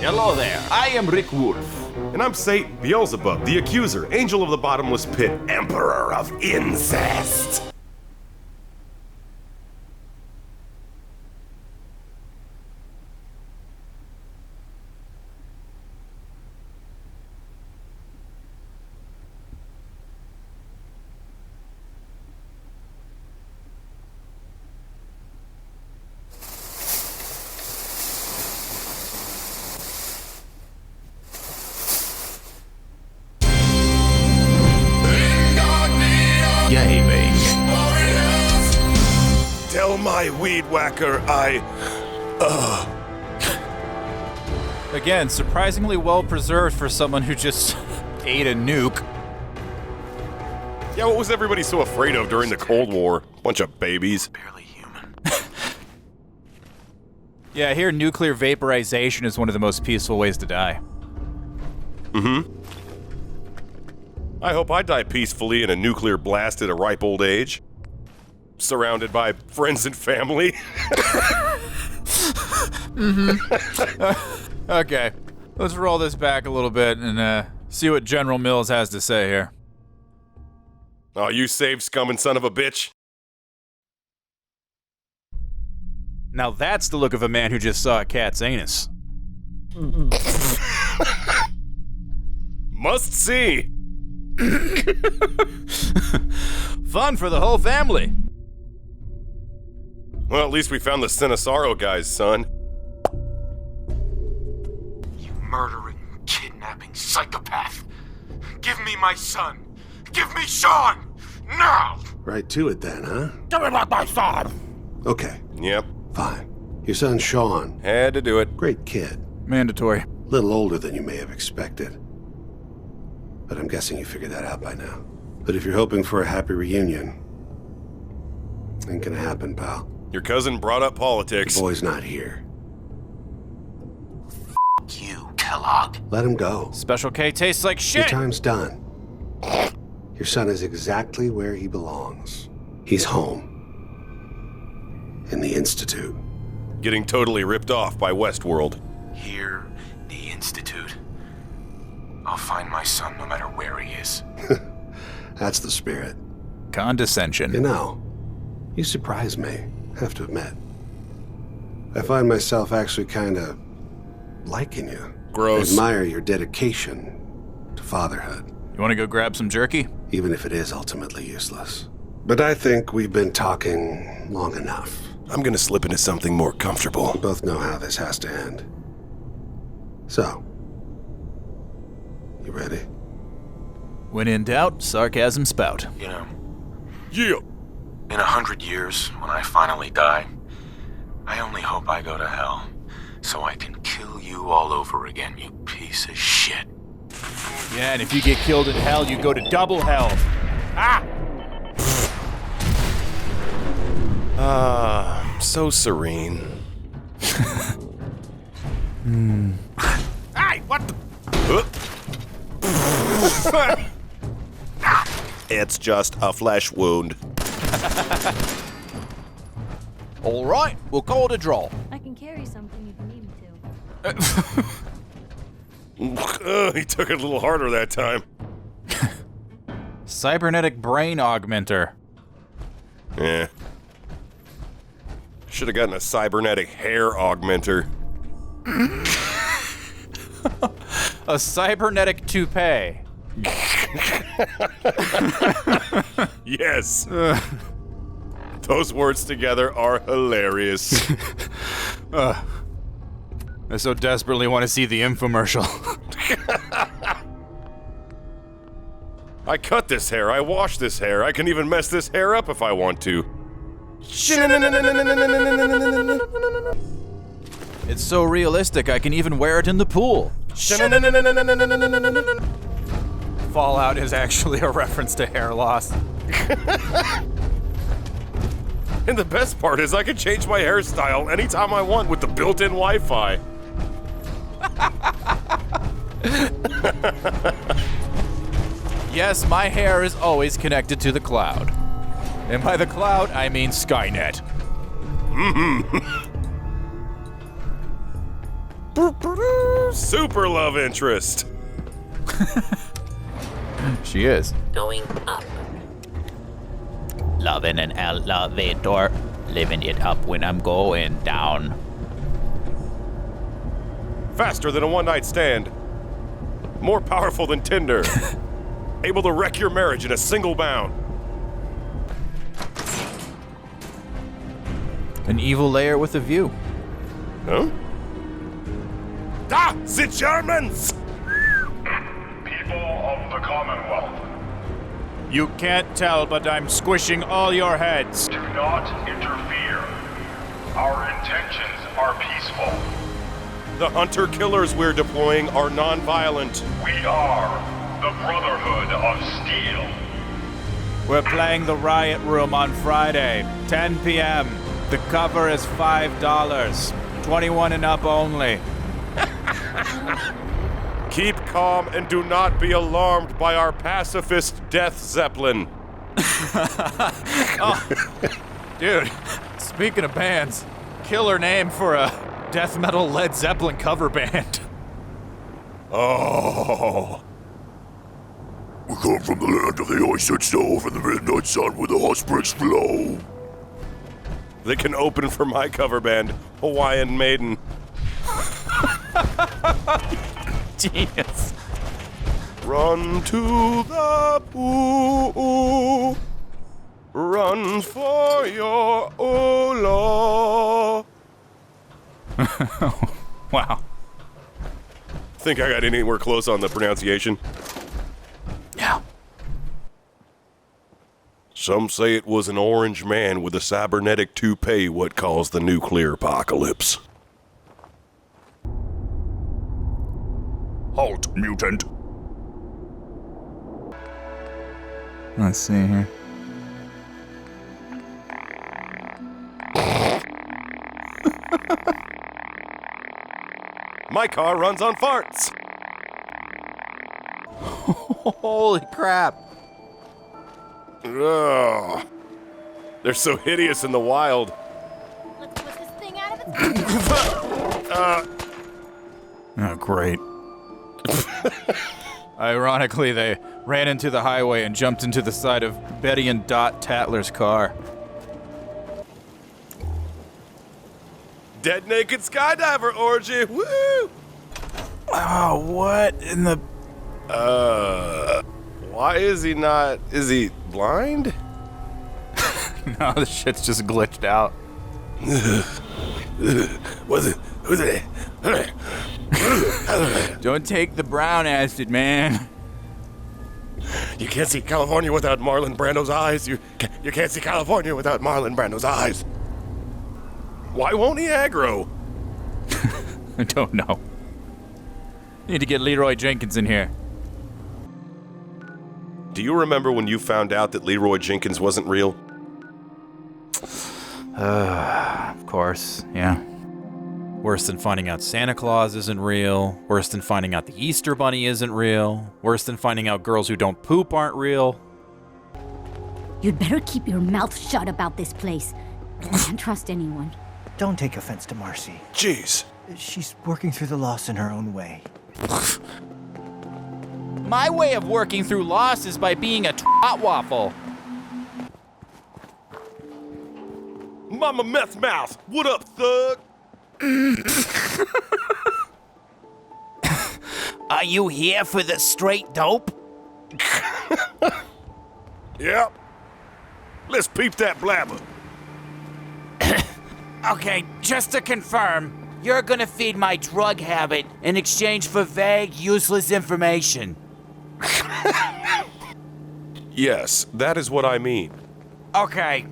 Hello there, I am Rick Wolf. And I'm Satan, Beelzebub, the accuser, angel of the bottomless pit, emperor of incest. Gaming. Tell my weed whacker Again, surprisingly well preserved for someone who just ate a nuke. Yeah, what was everybody so afraid of during the Cold War? Bunch of babies. Barely human. Yeah, I hear nuclear vaporization is one of the most peaceful ways to die. Mm-hmm. I hope I die peacefully in a nuclear blast at a ripe old age. Surrounded by friends and family. Okay, let's roll this back a little bit and see what General Mills has to say here. Oh, you saved scum and son of a bitch. Now that's the look of a man who just saw a cat's anus. Must see. Fun for the whole family. Well, at least we found the Sinisaro guys, son. You murdering, kidnapping psychopath. Give me my son. Give me Sean! Now! Right to it then, huh? Give me back my son! Okay, Yep, fine. Your son Sean, had to do it. great kid. Mandatory. Little older than you may have expected. But I'm guessing you figured that out by now. But if you're hoping for a happy reunion, ain't gonna happen, pal. Your cousin brought up politics. The boy's not here. You, Kellogg. Let him go. Special K tastes like Your shit. time's done. Your son is exactly where he belongs. He's home. In the Institute. Getting totally ripped off by Westworld. Here, the Institute. I'll find my son no matter where he is. That's the spirit. Condescension. You know, you surprise me, have to admit. I find myself actually kinda liking you. Gross. I admire your dedication to fatherhood, You want to go grab some jerky? even if it is ultimately useless. But I think we've been talking long enough. I'm gonna slip into something more comfortable. We both know how this has to end. So, you ready? When in doubt, sarcasm spout. You know, Yeah. in 100 years, when I finally die, I only hope I go to hell, so I can kill you all over again, you piece of shit. Yeah, and if you get killed in hell, you go to double hell. Ah! So serene. Hey, what the? It's just a flesh wound. All right, we'll call it a draw. I can carry something if you need me to. He took it a little harder that time. Cybernetic brain augmenter. Yeah. Should have gotten a cybernetic hair augmenter. A cybernetic toupee. Yes. Those words together are hilarious. I so desperately want to see the infomercial. I cut this hair. I wash this hair. I can even mess this hair up if I want to. It's so realistic, I can even wear it in the pool. Fallout is actually a reference to hair loss. And the best part is I can change my hairstyle anytime I want with the built-in Wi-Fi. Yes, my hair is always connected to the cloud. And by the cloud, I mean Skynet. Super love interest. She is. Going up. Loving an elevator, living it up when I'm going down. Faster than a one-night stand. More powerful than Tinder. Able to wreck your marriage in a single bound. An evil layer with a view. Huh? Ah! The Germans! People of the Commonwealth, You can't tell, but I'm squishing all your heads. do not interfere. Our intentions are peaceful. The hunter-killers we're deploying are non-violent. We are the Brotherhood of Steel. We're playing the Riot Room on Friday, 10 p.m. The cover is $5. 21 and up only. Keep calm and do not be alarmed by our pacifist death zeppelin. Dude, speaking of bands, killer name for a death metal Led Zeppelin cover band. Oh. We come from the land of the ice and snow and the midnight sun where the hot springs flow. They can open for my cover band, Hawaiian Maiden. Genius. Run to the pool. Run for your Ola. Wow. Think I got anywhere close on the pronunciation? Yeah. Some say it was an orange man with a cybernetic toupee what caused the nuclear apocalypse. Halt, mutant. Let's see here. My car runs on farts. Holy crap. Ugh. They're so hideous in the wild. Let's put this thing out of its Oh, great. Ironically, they ran into the highway and jumped into the side of Betty and Dot Tatler's car. Dead naked skydiver orgy. Woo! Oh, what in the... Why is he not? Is he blind? No, this shit's just glitched out. Who's it? Don't take the brown acid, man. You can't see California without Marlon Brando's eyes. You can't see California without Marlon Brando's eyes. Why won't he aggro? I don't know. Need to get Leroy Jenkins in here. Do you remember when you found out that Leroy Jenkins wasn't real? Of course, yeah. Worse than finding out Santa Claus isn't real. Worse than finding out the Easter Bunny isn't real. Worse than finding out girls who don't poop aren't real. You'd better keep your mouth shut about this place. I can't trust anyone. Don't take offense to Marcy. Jeez. She's working through the loss in her own way. My way of working through loss is by being a twat waffle. Mama Meth Mouth, what up, thug? Are you here for the straight dope? Yep. Let's peep that blabber. Okay, just to confirm, you're gonna feed my drug habit in exchange for vague, useless information. Yes, that is what I mean. Okay.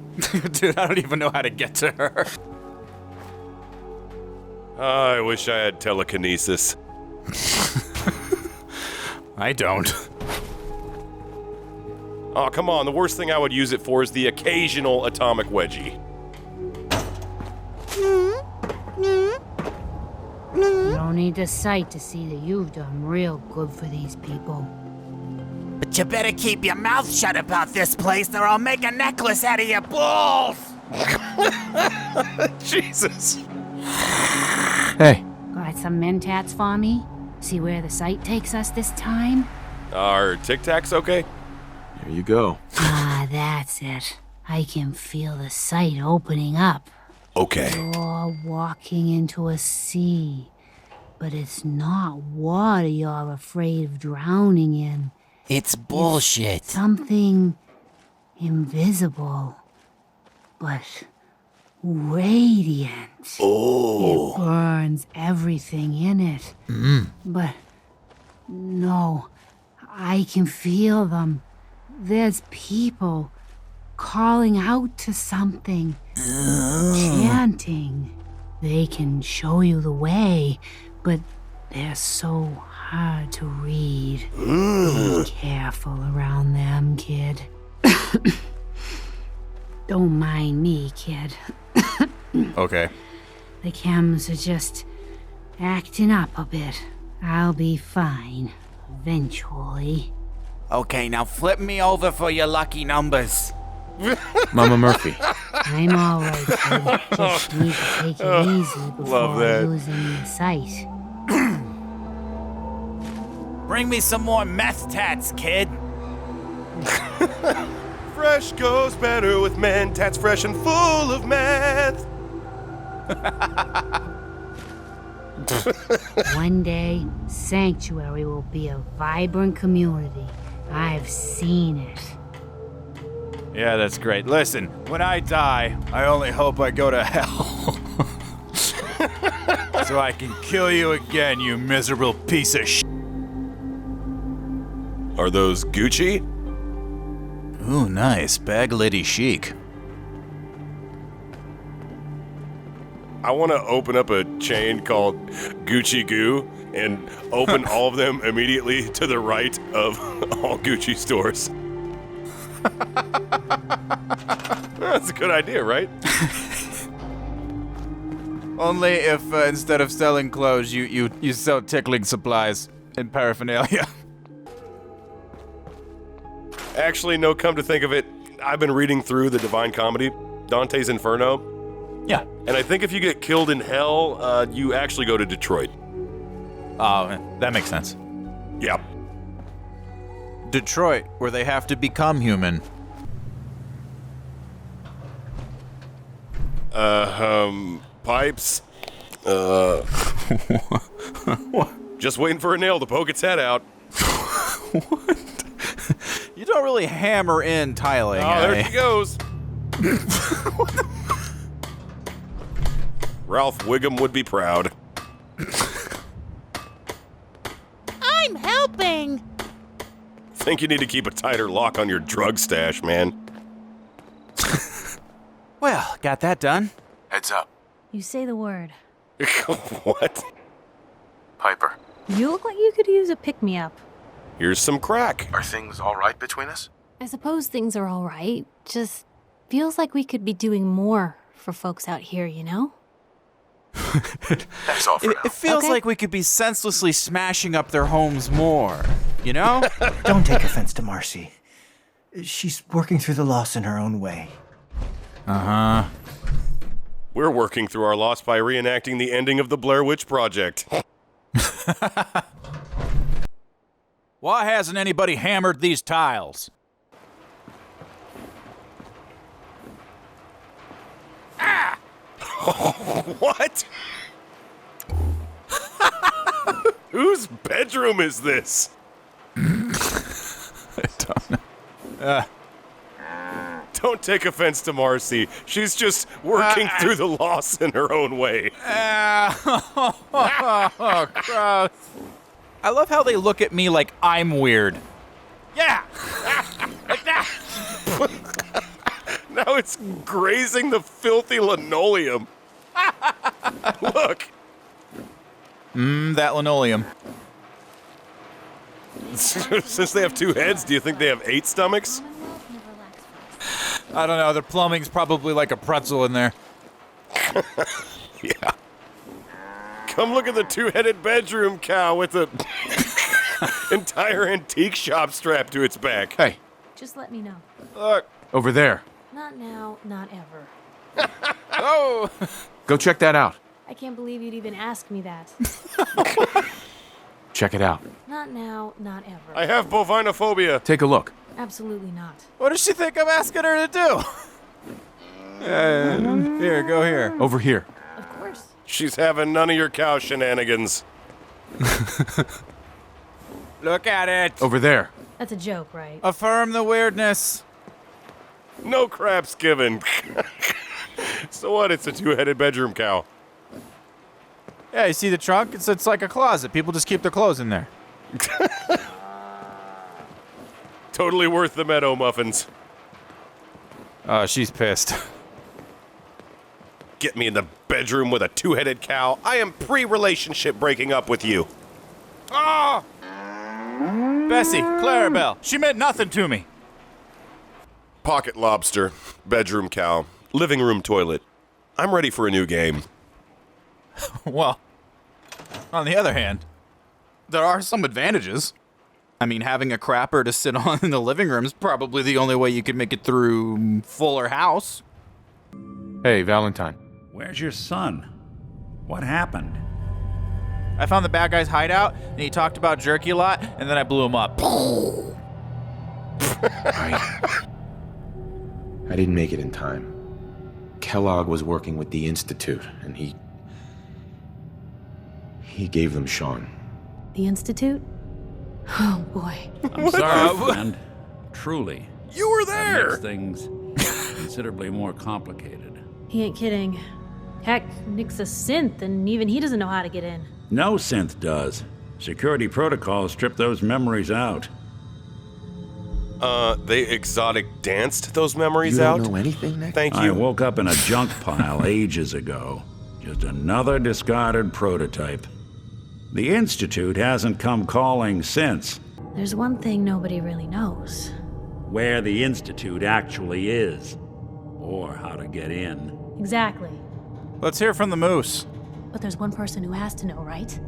Dude, I don't even know how to get to her. I wish I had telekinesis. I don't. Oh, come on. The worst thing I would use it for is the occasional atomic wedgie. You don't need the sight to see that you've done real good for these people. But you better keep your mouth shut about this place or I'll make a necklace out of your balls! Jesus. Hey. Got get some mentats for me? See where the site takes us this time? Are Tic Tacs okay? Here you go. Ah, that's it. I can feel the site opening up. Okay. You're walking into a sea, but it's not water you're afraid of drowning in. It's bullshit. Something invisible, but radiant. Oh. It burns everything in it. But no, I can feel them. There's people calling out to something, chanting. They can show you the way, but they're so hard to read. Be careful around them, kid. Don't mind me, kid. Okay. The chems are just acting up a bit. I'll be fine, eventually. Okay, now flip me over for your lucky numbers. Mama Murphy. I'm all right, kid. Just need to take it easy before losing your sight. Bring me some more meth tats, kid. Fresh goes better with mentats, fresh and full of meth. One day, Sanctuary will be a vibrant community. I've seen it. Yeah, that's great. Listen, when I die, I only hope I go to hell. So I can kill you again, you miserable piece of shit. Are those Gucci? Ooh, nice. Bag lady chic. I want to open up a chain called Gucci Goo and open all of them immediately to the right of all Gucci stores. That's a good idea, right? Only if instead of selling clothes, you sell tickling supplies and paraphernalia. Actually, no, come to think of it, I've been reading through the Divine Comedy, Dante's Inferno. Yeah. And I think if you get killed in hell, you actually go to Detroit. Oh, that makes sense. Yep. Detroit, where they have to become human. Pipes. Just waiting for a nail to poke its head out. What? You don't really hammer in tiling. Oh, there she goes. Ralph Wiggum would be proud. I'm helping! Think you need to keep a tighter lock on your drug stash, man. Well, got that done. Heads up. You say the word. What? Piper, You look like you could use a pick-me-up. Here's some crack. are things all right between us? I suppose things are all right. Just feels like we could be doing more for folks out here, you know? That's all for now. It feels Okay. like we could be senselessly smashing up their homes more, you know? Don't take offense to Marcy. She's working through the loss in her own way. Uh-huh. We're working through our loss by reenacting the ending of the Blair Witch Project. Why hasn't anybody hammered these tiles? What? Whose bedroom is this? I don't know. Don't take offense to Marcy. She's just working through the loss in her own way. Oh, gross. I love how they look at me like I'm weird. Yeah! Like that! Now it's grazing the filthy linoleum. Look. That linoleum. Since they have two heads, do you think they have 8 stomachs? I don't know, the plumbing's probably like a pretzel in there. Yeah. Come look at the 2-headed bedroom cow with the entire antique shop strapped to its back. Hey, Just let me know. Look. over there. Not now, not ever. Oh! Go check that out. I can't believe you'd even ask me that. Check it out. Not now, not ever. I have bovinophobia. Take a look. Absolutely not. What does she think I'm asking her to do? Here, go here. Over here. Of course. She's having none of your cow shenanigans. Look at it. Over there. That's a joke, right? Affirm the weirdness. No craps given. So what? It's a two-headed bedroom cow. Yeah, you see the trunk? It's like a closet. People just keep their clothes in there. Totally worth the meadow muffins. Oh, she's pissed. Get me in the bedroom with a two-headed cow. I am pre-relationship breaking up with you. Oh! Bessie, Clarabelle, she meant nothing to me. Pocket lobster, bedroom cow, living room toilet. I'm ready for a new game. Well, on the other hand, there are some advantages. I mean, having a crapper to sit on in the living room is probably the only way you could make it through Fuller House. Hey, Valentine. Where's your son? What happened? I found the bad guy's hideout, and he talked about jerky a lot, and then I blew him up. I didn't make it in time. Kellogg was working with the Institute, and he gave them Sean. The Institute? Oh, boy. I'm sorry, friend. Truly. You were That there! makes things considerably more complicated. He ain't kidding. Heck, Nick's a synth, and even he doesn't know how to get in. No synth does. Security protocols strip those memories out. They exotic danced those memories You out? don't know anything, Nick? Thank I you. woke up in a junk pile ages ago. Just another discarded prototype. The Institute hasn't come calling since. There's one thing nobody really knows. Where the Institute actually is. Or how to get in. Exactly. Let's hear from the moose. But there's one person who has to know, right?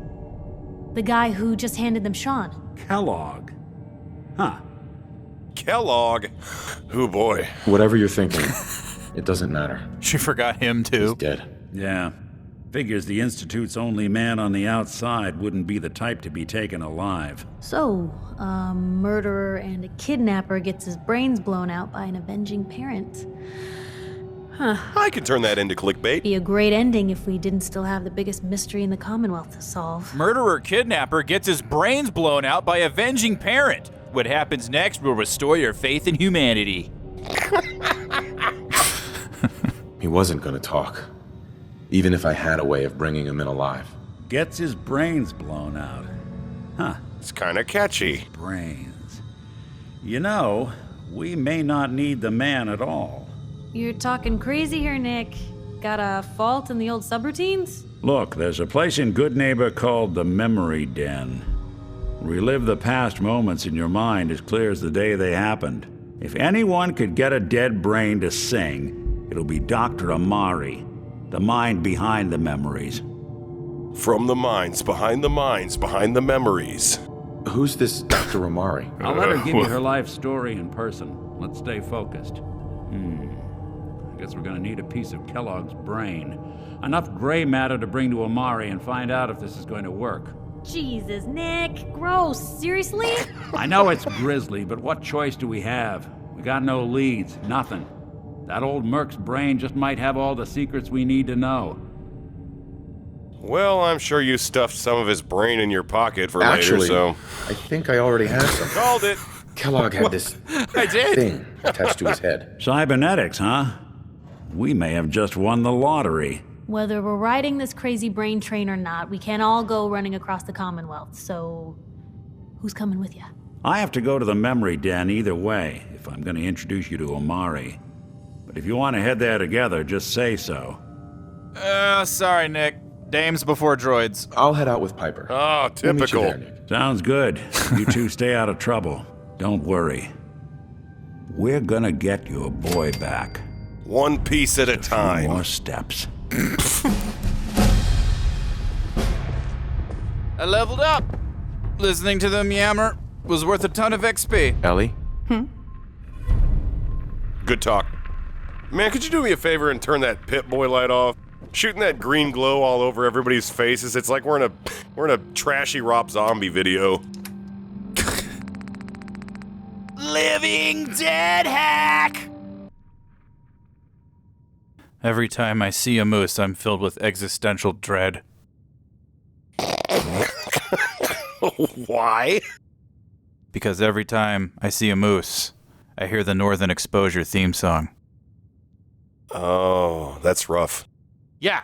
The guy who just handed them Sean. Kellogg. Huh. Kellogg. Oh boy. Whatever you're thinking, it doesn't matter. She forgot him, too. He's dead. Yeah. Figures the Institute's only man on the outside wouldn't be the type to be taken alive. So, a murderer and a kidnapper gets his brains blown out by an avenging parent. Huh. I could turn that into clickbait. Be a great ending if we didn't still have the biggest mystery in the Commonwealth to solve. Murderer kidnapper gets his brains blown out by avenging parent. What happens next will restore your faith in humanity. He wasn't gonna talk. Even if I had a way of bringing him in alive. Gets his brains blown out. Huh. It's kind of catchy. Brains. You know, we may not need the man at all. You're talking crazy here, Nick. Got a fault in the old subroutines? Look, there's a place in Goodneighbor called the Memory Den. Relive the past moments in your mind as clear as the day they happened. If anyone could get a dead brain to sing, it'll be Dr. Amari, the mind behind the memories. From the minds, behind the minds, behind the memories. Who's this Dr. Amari? I'll let her give you her life story in person. Let's stay focused. I guess we're gonna need a piece of Kellogg's brain. Enough gray matter to bring to Amari and find out if this is going to work. Jesus, Nick. Gross. Seriously? I know it's grisly, but what choice do we have? We got no leads, nothing. That old Merc's brain just might have all the secrets we need to know. Well, I'm sure you stuffed some of his brain in your pocket for Actually, later, so... I think I already have some. Called it! Kellogg had this thing attached to his head. Cybernetics, huh? We may have just won the lottery. Whether we're riding this crazy brain train or not, we can't all go running across the Commonwealth, so who's coming with you? I have to go to the memory den either way, if I'm going to introduce you to Amari. But if you want to head there together, just say so. Sorry, Nick. Dames before droids. I'll head out with Piper. Oh, We'll meet you typical. there, Nick. Sounds good. You two stay out of trouble. Don't worry. We're gonna get your boy back. One piece at a time. More steps. I leveled up. Listening to them yammer was worth a ton of XP. Ellie? Good talk. Man, could you do me a favor and turn that Pip-Boy light off? Shooting that green glow all over everybody's faces. It's like we're in a trashy Rob Zombie video. Living Dead hack! Every time I see a moose, I'm filled with existential dread. Why? Because every time I see a moose, I hear the Northern Exposure theme song. Oh, that's rough. Yeah.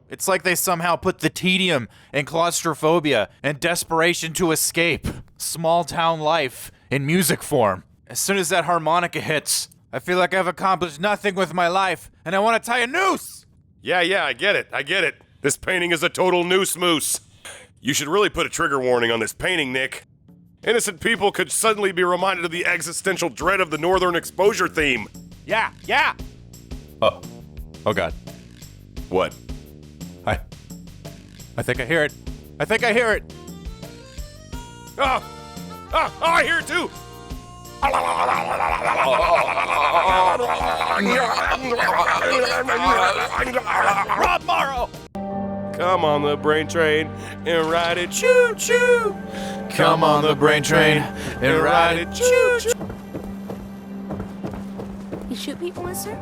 It's like they somehow put the tedium and claustrophobia and desperation to escape small town life in music form. As soon as that harmonica hits, I feel like I've accomplished nothing with my life, and I want to tie a noose! Yeah, I get it. This painting is a total noose moose. You should really put a trigger warning on this painting, Nick. Innocent people could suddenly be reminded of the existential dread of the Northern Exposure theme. Yeah! Oh God. What? I think I hear it. Oh, I hear it too! Rob Morrow! Come on the brain train and ride it choo-choo! Come on the brain train and ride it choo-choo! You shoot people, mister?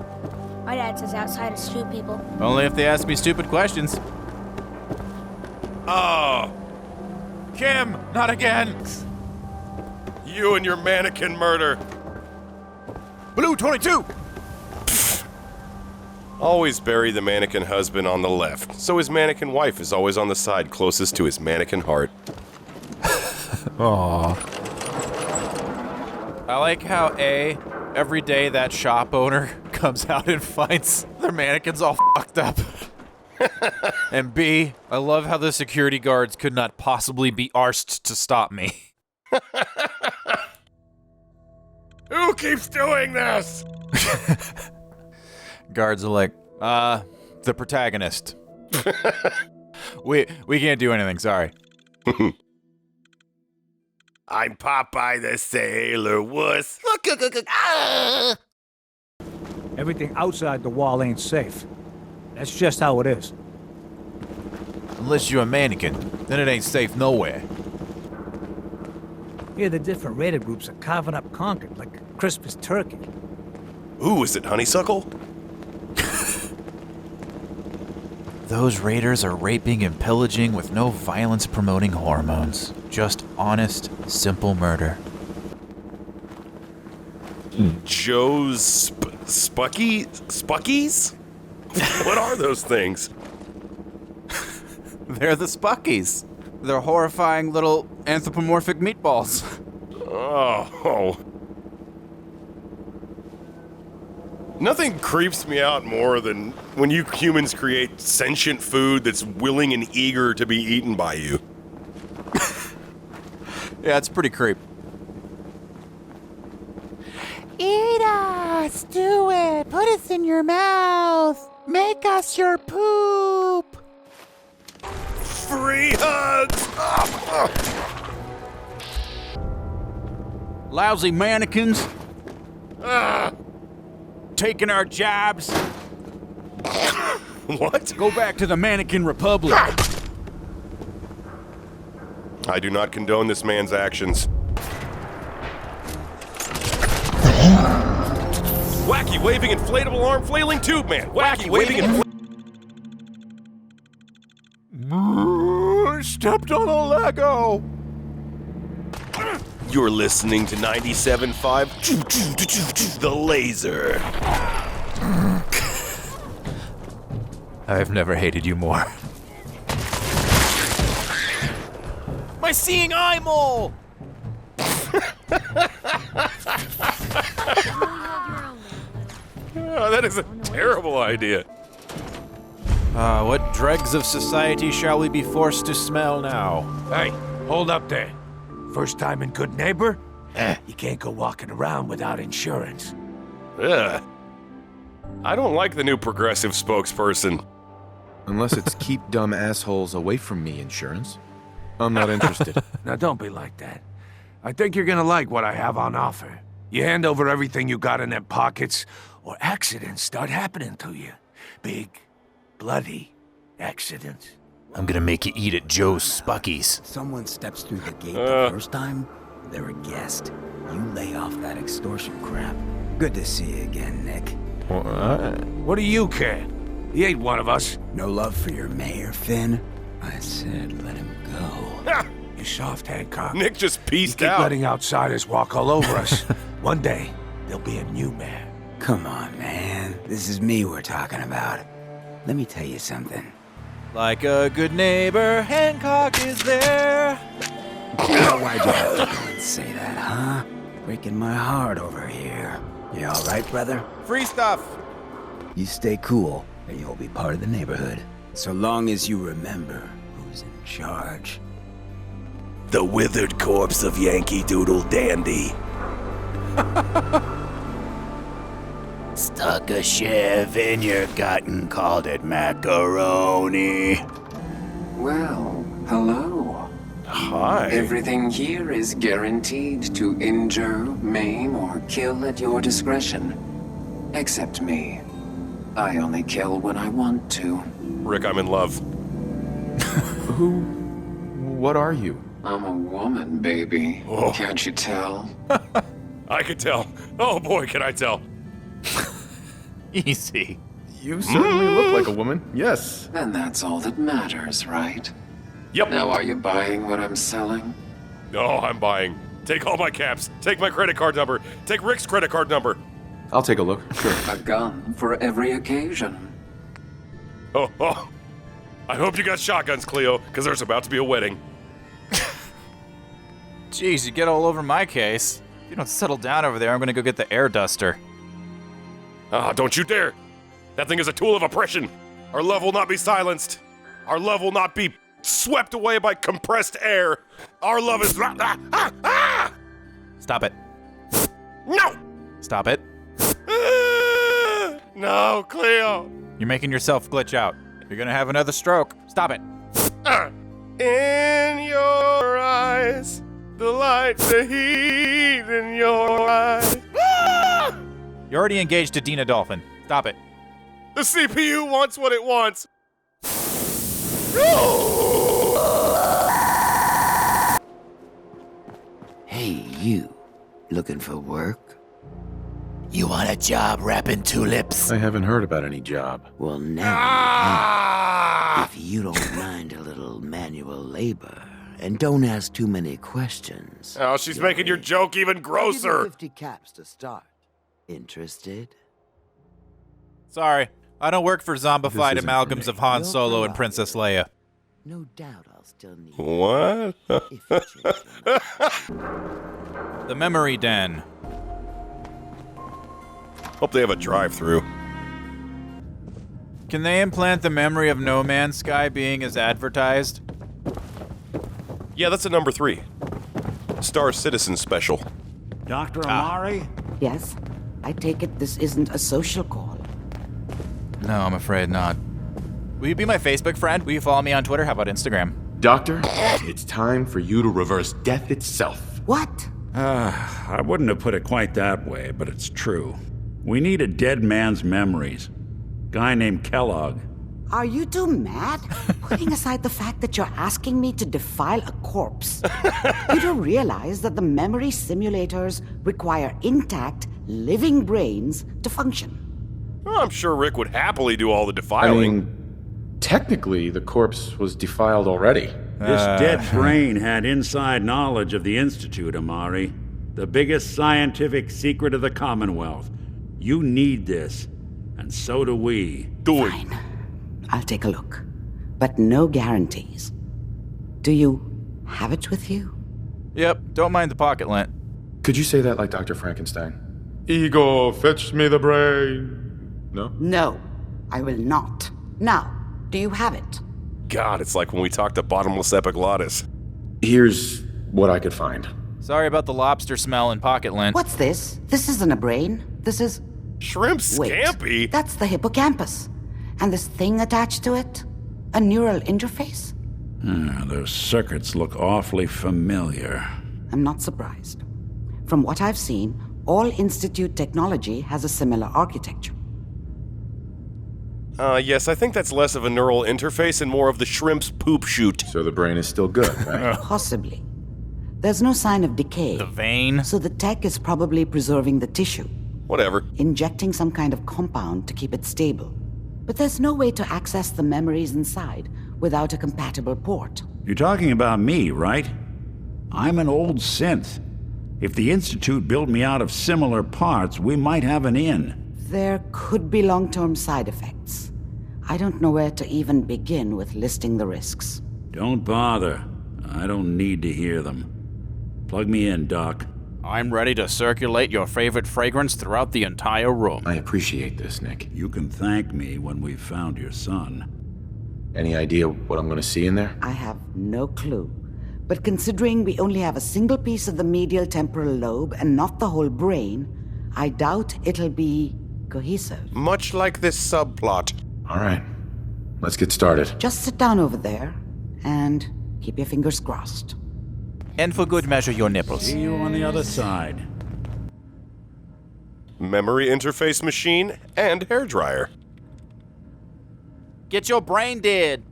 My dad says outsiders shoot people. Only if they ask me stupid questions. Oh, Kim, not again! you and your mannequin murder. Blue 22! Always bury the mannequin husband on the left, so his mannequin wife is always on the side closest to his mannequin heart. Aww. I like how every day that shop owner comes out and finds their mannequins all fucked up. And B, I love how the security guards could not possibly be arsed to stop me. Who keeps doing this? Guards are like, the protagonist. we can't do anything, sorry. I'm Popeye the Sailor Wuss. Everything outside the wall ain't safe. That's just how it is. Unless you're a mannequin, then it ain't safe nowhere. Here, the different raider groups are carving up Concord like a Christmas turkey. Ooh, is it honeysuckle? Those raiders are raping and pillaging with no violence-promoting hormones. Just honest, simple murder. Joe's Spuckies? What are those things? They're the Spuckies. They're horrifying little anthropomorphic meatballs. Oh. Nothing creeps me out more than when you humans create sentient food that's willing and eager to be eaten by you. Yeah, it's pretty creep. Eat us! Do it! Put us in your mouth! Make us your poop! Free hugs! Lousy mannequins. Taking our jobs. What? Go back to the Mannequin Republic. I do not condone this man's actions. Wacky waving inflatable arm flailing tube man. Wacky waving Stepped on a Lego. You're listening to 97.5 The Laser. I've never hated you more. My seeing eye mole! Oh, that is a terrible idea. What dregs of society shall we be forced to smell now? Hey, hold up there. First time in Goodneighbor? You can't go walking around without insurance. Ugh. I don't like the new progressive spokesperson. Unless it's keep dumb assholes away from me insurance. I'm not interested. Now don't be like that. I think you're gonna like what I have on offer. You hand over everything you got in them pockets, or accidents start happening to you. Big, bloody accident. I'm gonna make you eat at Joe's Spuckies. Someone steps through the gate the first time, they're a guest. You lay off that extortion crap. Good to see you again, Nick. What do you care? He ain't one of us. No love for your mayor, Finn? I said let him go. You soft, Hancock. Nick just pieced you keep out. letting outsiders walk all over us. One day, there'll be a new man. Come on, man. This is me we're talking about. Let me tell you something. Like a good neighbor, Hancock is there. Why'd you have to go and say that, huh? Breaking my heart over here. You all right, brother? Free stuff. You stay cool, and you'll be part of the neighborhood. So long as you remember who's in charge. The withered corpse of Yankee Doodle Dandy. Stuck a shiv in your gut and called it macaroni. Well, hello. Hi. Everything here is guaranteed to injure, maim, or kill at your discretion. Except me. I only kill when I want to. Rick, I'm in love. What are you? I'm a woman, baby. Oh. Can't you tell? I can tell. Oh boy, can I tell. Easy. You certainly look like a woman, yes. And that's all that matters, right? Yep. Now are you buying what I'm selling? No, I'm buying. Take all my caps. Take my credit card number. Take Rick's credit card number. I'll take a look, sure. A gun for every occasion. Oh. I hope you got shotguns, Cleo, because there's about to be a wedding. Jeez, you get all over my case. If you don't settle down over there, I'm gonna go get the air duster. Ah, don't you dare! That thing is a tool of oppression. Our love will not be silenced. Our love will not be swept away by compressed air. Our love is... Stop it. No! Stop it. No, Cleo. You're making yourself glitch out. You're gonna have another stroke. Stop it. In your eyes, the light, the heat in your eyes. You're already engaged to Dina Dolphin. Stop it. The CPU wants what it wants. Hey, you. Looking for work? You want a job wrapping tulips? I haven't heard about any job. Well, now if you don't mind a little manual labor and don't ask too many questions. Oh, she's making your joke even grosser. 50 caps to start. Interested? Sorry, I don't work for zombified isn't amalgams of Han Solo and Princess Leia. No doubt I'll still need What? The Memory Den. Hope they have a drive-through. Can they implant the memory of No Man's Sky being as advertised? Yeah, that's a number 3. Star Citizen special. Dr. Amari? Yes? I take it this isn't a social call. No, I'm afraid not. Will you be my Facebook friend? Will you follow me on Twitter? How about Instagram? Doctor, it's time for you to reverse death itself. What? I wouldn't have put it quite that way, but it's true. We need a dead man's memories. Guy named Kellogg. Are you two mad? Putting aside the fact that you're asking me to defile a corpse, you don't realize that the memory simulators require intact, living brains to function. Well, I'm sure Rick would happily do all the defiling. I mean, technically, the corpse was defiled already. This dead brain had inside knowledge of the Institute, Amari. The biggest scientific secret of the Commonwealth. You need this, and so do we. Do it. Fine. I'll take a look. But no guarantees. Do you have it with you? Yep, don't mind the pocket lint. Could you say that like Dr. Frankenstein? Ego, fetch me the brain. No? No, I will not. Now, do you have it? God, it's like when we talked to Bottomless Epiglottis. Here's what I could find. Sorry about the lobster smell and pocket lint. What's this? This isn't a brain. This is... Shrimp scampi? Wait, that's the hippocampus. And this thing attached to it? A neural interface? Those circuits look awfully familiar. I'm not surprised. From what I've seen, all Institute technology has a similar architecture. Yes, I think that's less of a neural interface and more of the shrimp's poop chute. So the brain is still good, right? Possibly. There's no sign of decay. The vein? So the tech is probably preserving the tissue. Whatever. Injecting some kind of compound to keep it stable. But there's no way to access the memories inside without a compatible port. You're talking about me, right? I'm an old synth. If the Institute built me out of similar parts, we might have an in. There could be long-term side effects. I don't know where to even begin with listing the risks. Don't bother. I don't need to hear them. Plug me in, Doc. I'm ready to circulate your favorite fragrance throughout the entire room. I appreciate this, Nick. You can thank me when we've found your son. Any idea what I'm gonna see in there? I have no clue. But considering we only have a single piece of the medial temporal lobe and not the whole brain, I doubt it'll be cohesive. Much like this subplot. All right, let's get started. Just sit down over there and keep your fingers crossed. And for good measure, your nipples. See you on the other side. Memory interface machine and hairdryer. Get your brain dead.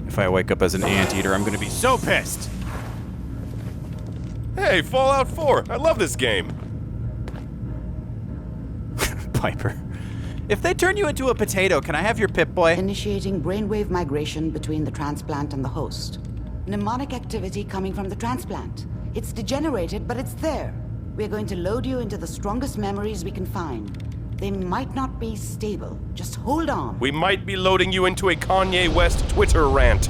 If I wake up as an anteater, I'm gonna be so pissed. Hey, Fallout 4. I love this game. Piper. If they turn you into a potato, can I have your Pip-Boy? Initiating brainwave migration between the transplant and the host. Mnemonic activity coming from the transplant. It's degenerated, but it's there. We're going to load you into the strongest memories we can find. They might not be stable. Just hold on. We might be loading you into a Kanye West Twitter rant.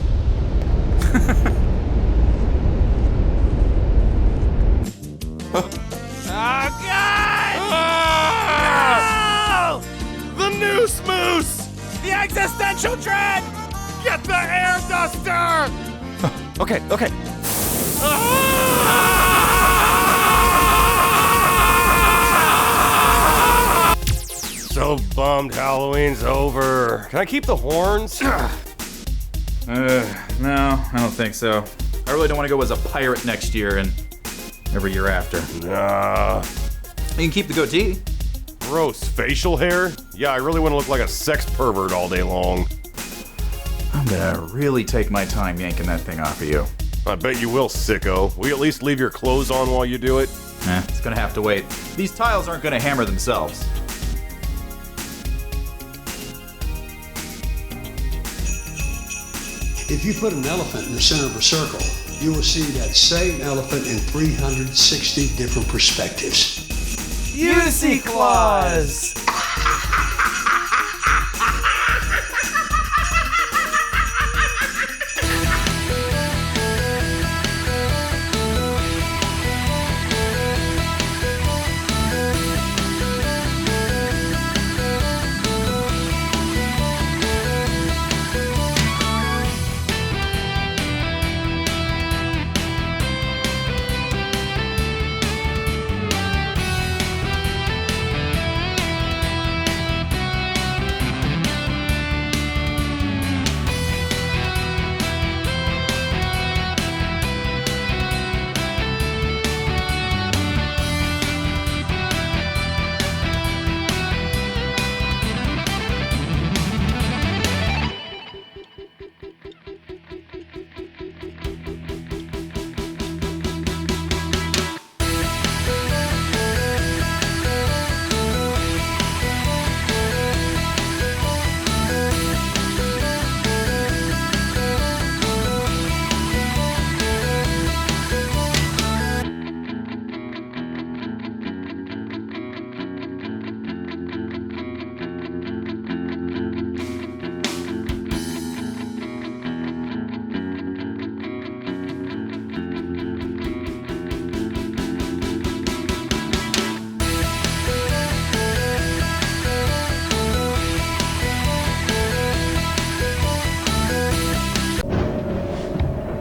Oh, God! Ah! No! The Noose Moose! The existential dread! Get the air duster! Okay. So bummed Halloween's over. Can I keep the horns? No, I don't think so. I really don't want to go as a pirate next year and every year after. Nah. You can keep the goatee. Gross. Facial hair? Yeah, I really want to look like a sex pervert all day long. I'm gonna really take my time yanking that thing off of you. I bet you will, sicko. Will you at least leave your clothes on while you do it? It's gonna have to wait. These tiles aren't gonna hammer themselves. If you put an elephant in the center of a circle, you will see that same elephant in 360 different perspectives. UC Claus!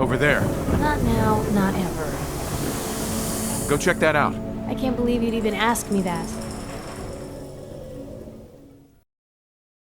Over there. Not now, not ever. Go check that out. I can't believe you'd even ask me that.